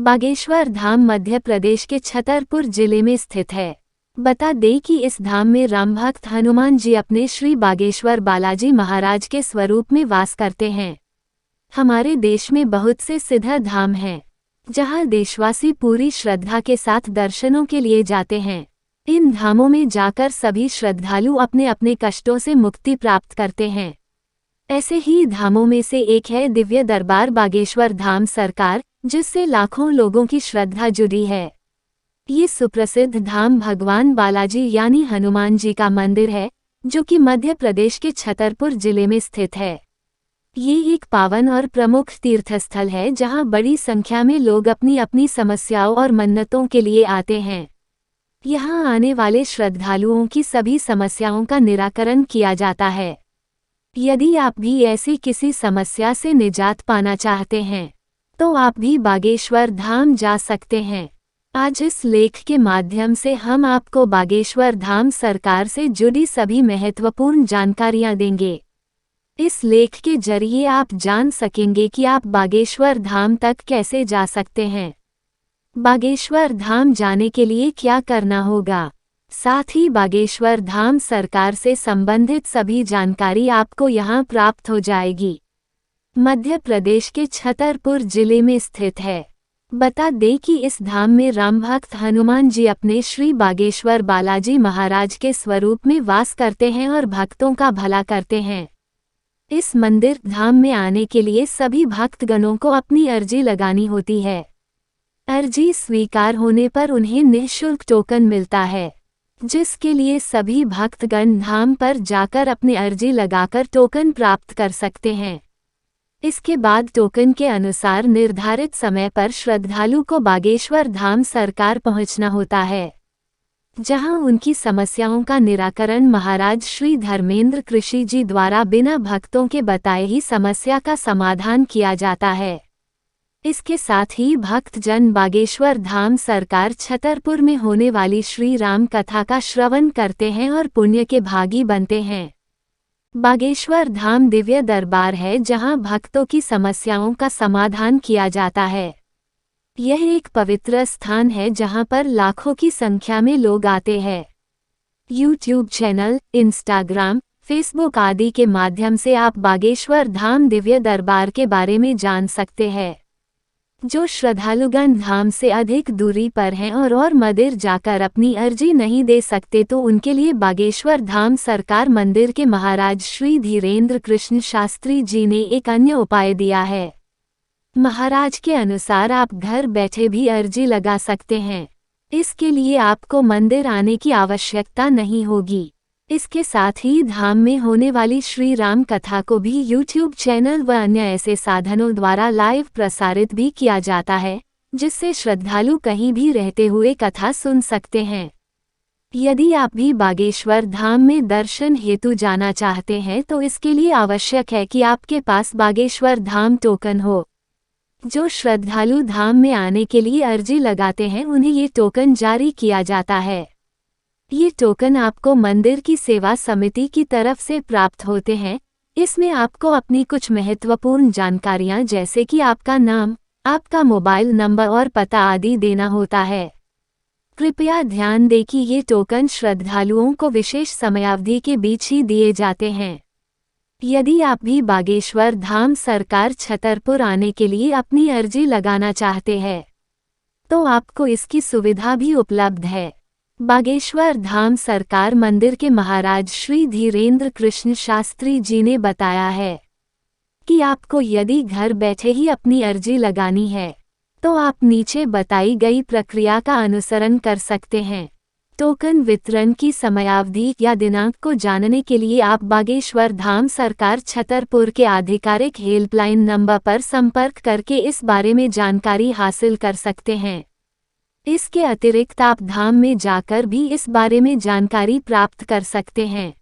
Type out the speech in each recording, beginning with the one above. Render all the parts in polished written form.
बागेश्वर धाम मध्य प्रदेश के छतरपुर जिले में स्थित है। बता दें कि इस धाम में राम भक्त हनुमान जी अपने श्री बागेश्वर बालाजी महाराज के स्वरूप में वास करते हैं। हमारे देश में बहुत से सिद्ध धाम हैं, जहां देशवासी पूरी श्रद्धा के साथ दर्शनों के लिए जाते हैं। इन धामों में जाकर सभी श्रद्धालु अपने अपने कष्टों से मुक्ति प्राप्त करते हैं। ऐसे ही धामों में से एक है दिव्य दरबार बागेश्वर धाम सरकार, जिससे लाखों लोगों की श्रद्धा जुड़ी है। ये सुप्रसिद्ध धाम भगवान बालाजी यानी हनुमान जी का मंदिर है, जो कि मध्य प्रदेश के छतरपुर जिले में स्थित है। ये एक पावन और प्रमुख तीर्थस्थल है, जहां बड़ी संख्या में लोग अपनी अपनी समस्याओं और मन्नतों के लिए आते हैं। यहाँ आने वाले श्रद्धालुओं की सभी समस्याओं का निराकरण किया जाता है। यदि आप भी ऐसी किसी समस्या से निजात पाना चाहते हैं, तो आप भी बागेश्वर धाम जा सकते हैं। आज इस लेख के माध्यम से हम आपको बागेश्वर धाम सरकार से जुड़ी सभी महत्वपूर्ण जानकारियां देंगे। इस लेख के जरिए आप जान सकेंगे कि आप बागेश्वर धाम तक कैसे जा सकते हैं, बागेश्वर धाम जाने के लिए क्या करना होगा। साथ ही बागेश्वर धाम सरकार से संबंधित सभी जानकारी आपको यहां प्राप्त हो जाएगी। मध्य प्रदेश के छतरपुर जिले में स्थित है। बता दें कि इस धाम में राम भक्त हनुमान जी अपने श्री बागेश्वर बालाजी महाराज के स्वरूप में वास करते हैं और भक्तों का भला करते हैं। इस मंदिर धाम में आने के लिए सभी भक्तगणों को अपनी अर्जी लगानी होती है। अर्जी स्वीकार होने पर उन्हें निःशुल्क टोकन मिलता है, जिसके लिए सभी भक्तगण धाम पर जाकर अपनी अर्जी लगाकर टोकन प्राप्त कर सकते हैं। इसके बाद टोकन के अनुसार निर्धारित समय पर श्रद्धालु को बागेश्वर धाम सरकार पहुंचना होता है, जहां उनकी समस्याओं का निराकरण महाराज श्री धर्मेंद्र कृषि जी द्वारा बिना भक्तों के बताए ही समस्या का समाधान किया जाता है। इसके साथ ही भक्तजन बागेश्वर धाम सरकार छतरपुर में होने वाली श्री राम कथा का श्रवण करते हैं और पुण्य के भागी बनते हैं। बागेश्वर धाम दिव्य दरबार है, जहां भक्तों की समस्याओं का समाधान किया जाता है। यह एक पवित्र स्थान है, जहां पर लाखों की संख्या में लोग आते हैं। यूट्यूब चैनल, इंस्टाग्राम, फेसबुक आदि के माध्यम से आप बागेश्वर धाम दिव्य दरबार के बारे में जान सकते हैं। जो श्रद्धालुगण धाम से अधिक दूरी पर हैं और मंदिर जाकर अपनी अर्जी नहीं दे सकते, तो उनके लिए बागेश्वर धाम सरकार मंदिर के महाराज श्री धीरेन्द्र कृष्ण शास्त्री जी ने एक अन्य उपाय दिया है। महाराज के अनुसार आप घर बैठे भी अर्जी लगा सकते हैं। इसके लिए आपको मंदिर आने की आवश्यकता नहीं होगी। इसके साथ ही धाम में होने वाली श्री राम कथा को भी यूट्यूब चैनल व अन्य ऐसे साधनों द्वारा लाइव प्रसारित भी किया जाता है, जिससे श्रद्धालु कहीं भी रहते हुए कथा सुन सकते हैं। यदि आप भी बागेश्वर धाम में दर्शन हेतु जाना चाहते हैं, तो इसके लिए आवश्यक है कि आपके पास बागेश्वर धाम टोकन हो। जो श्रद्धालु धाम में आने के लिए अर्जी लगाते हैं, उन्हें ये टोकन जारी किया जाता है। ये टोकन आपको मंदिर की सेवा समिति की तरफ से प्राप्त होते हैं। इसमें आपको अपनी कुछ महत्वपूर्ण जानकारियां जैसे कि आपका नाम, आपका मोबाइल नंबर और पता आदि देना होता है। कृपया ध्यान दें कि ये टोकन श्रद्धालुओं को विशेष समयावधि के बीच ही दिए जाते हैं। यदि आप भी बागेश्वर धाम सरकार छतरपुर आने के लिए अपनी अर्जी लगाना चाहते हैं, तो आपको इसकी सुविधा भी उपलब्ध है। बागेश्वर धाम सरकार मंदिर के महाराज श्री धीरेन्द्र कृष्ण शास्त्री जी ने बताया है कि आपको यदि घर बैठे ही अपनी अर्जी लगानी है, तो आप नीचे बताई गई प्रक्रिया का अनुसरण कर सकते हैं। टोकन वितरण की समयावधि या दिनांक को जानने के लिए आप बागेश्वर धाम सरकार छतरपुर के आधिकारिक हेल्पलाइन नंबर पर संपर्क करके इस बारे में जानकारी हासिल कर सकते हैं। इसके अतिरिक्त आप धाम में जाकर भी इस बारे में जानकारी प्राप्त कर सकते हैं।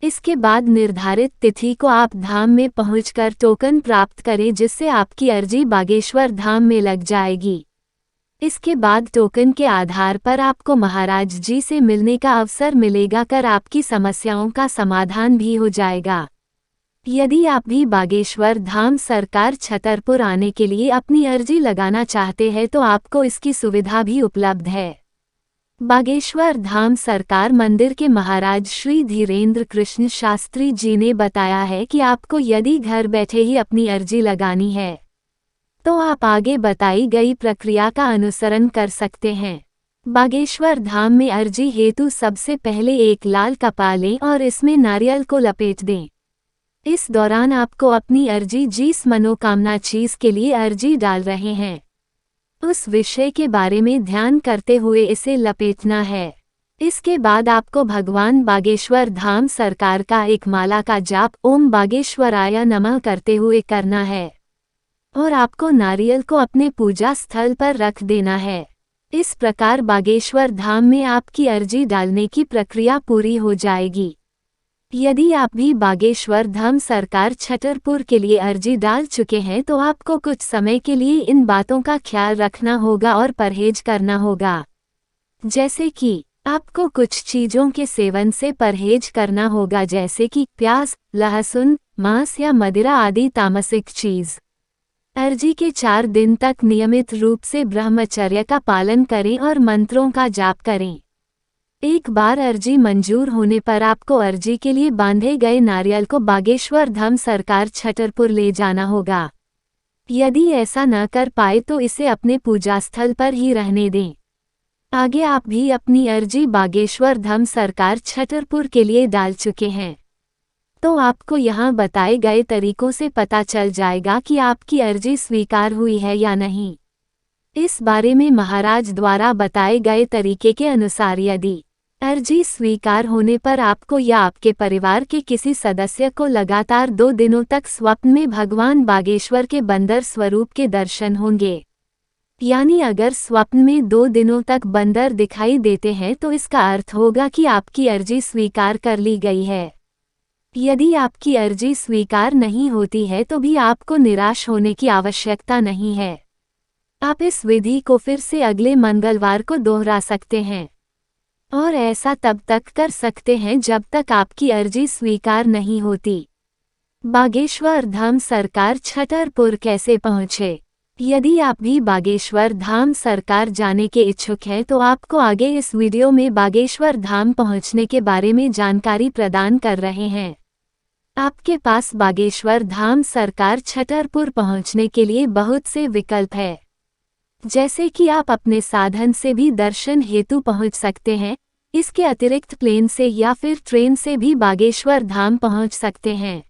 इसके बाद निर्धारित तिथि को आप धाम में पहुंचकर टोकन प्राप्त करें, जिससे आपकी अर्जी बागेश्वर धाम में लग जाएगी। इसके बाद टोकन के आधार पर आपको महाराज जी से मिलने का अवसर मिलेगा, कर आपकी समस्याओं का समाधान भी हो जाएगा। यदि आप भी बागेश्वर धाम सरकार छतरपुर आने के लिए अपनी अर्जी लगाना चाहते हैं तो आपको इसकी सुविधा भी उपलब्ध है। बागेश्वर धाम सरकार मंदिर के महाराज श्री धीरेन्द्र कृष्ण शास्त्री जी ने बताया है कि आपको यदि घर बैठे ही अपनी अर्जी लगानी है तो आप आगे बताई गई प्रक्रिया का अनुसरण कर सकते हैं। बागेश्वर धाम में अर्जी हेतु सबसे पहले एक लाल कपड़ा लें और इसमें नारियल को लपेट दें। इस दौरान आपको अपनी अर्जी जिस मनोकामना चीज के लिए अर्जी डाल रहे हैं उस विषय के बारे में ध्यान करते हुए इसे लपेटना है। इसके बाद आपको भगवान बागेश्वर धाम सरकार का एक माला का जाप ओम बागेश्वराय नमः करते हुए करना है और आपको नारियल को अपने पूजा स्थल पर रख देना है। इस प्रकार बागेश्वर धाम में आपकी अर्जी डालने की प्रक्रिया पूरी हो जाएगी। यदि आप भी बागेश्वर धाम सरकार छतरपुर के लिए अर्जी डाल चुके हैं तो आपको कुछ समय के लिए इन बातों का ख्याल रखना होगा और परहेज करना होगा। जैसे कि आपको कुछ चीज़ों के सेवन से परहेज करना होगा, जैसे कि प्याज, लहसुन, मांस या मदिरा आदि तामसिक चीज़। अर्जी के 4 दिन तक नियमित रूप से ब्रह्मचर्य का पालन करें और मंत्रों का जाप करें। एक बार अर्जी मंजूर होने पर आपको अर्जी के लिए बांधे गए नारियल को बागेश्वर धाम सरकार छतरपुर ले जाना होगा। यदि ऐसा न कर पाए तो इसे अपने पूजा स्थल पर ही रहने दें। आगे आप भी अपनी अर्जी बागेश्वर धाम सरकार छतरपुर के लिए डाल चुके हैं तो आपको यहाँ बताए गए तरीकों से पता चल जाएगा कि आपकी अर्जी स्वीकार हुई है या नहीं। इस बारे में महाराज द्वारा बताए गए तरीके के अनुसार यदि अर्जी स्वीकार होने पर आपको या आपके परिवार के किसी सदस्य को लगातार 2 दिनों तक स्वप्न में भगवान बागेश्वर के बंदर स्वरूप के दर्शन होंगे। यानी अगर स्वप्न में 2 दिनों तक बंदर दिखाई देते हैं तो इसका अर्थ होगा कि आपकी अर्जी स्वीकार कर ली गई है। यदि आपकी अर्जी स्वीकार नहीं होती है तो भी आपको निराश होने की आवश्यकता नहीं है। आप इस विधि को फिर से अगले मंगलवार को दोहरा सकते हैं और ऐसा तब तक कर सकते हैं जब तक आपकी अर्जी स्वीकार नहीं होती। बागेश्वर धाम सरकार छतरपुर कैसे पहुँचे? यदि आप भी बागेश्वर धाम सरकार जाने के इच्छुक हैं तो आपको आगे इस वीडियो में बागेश्वर धाम पहुँचने के बारे में जानकारी प्रदान कर रहे हैं। आपके पास बागेश्वर धाम सरकार छतरपुर पहुँचने के लिए बहुत से विकल्प है, जैसे कि आप अपने साधन से भी दर्शन हेतु पहुंच सकते हैं। इसके अतिरिक्त प्लेन से या फिर ट्रेन से भी बागेश्वर धाम पहुंच सकते हैं।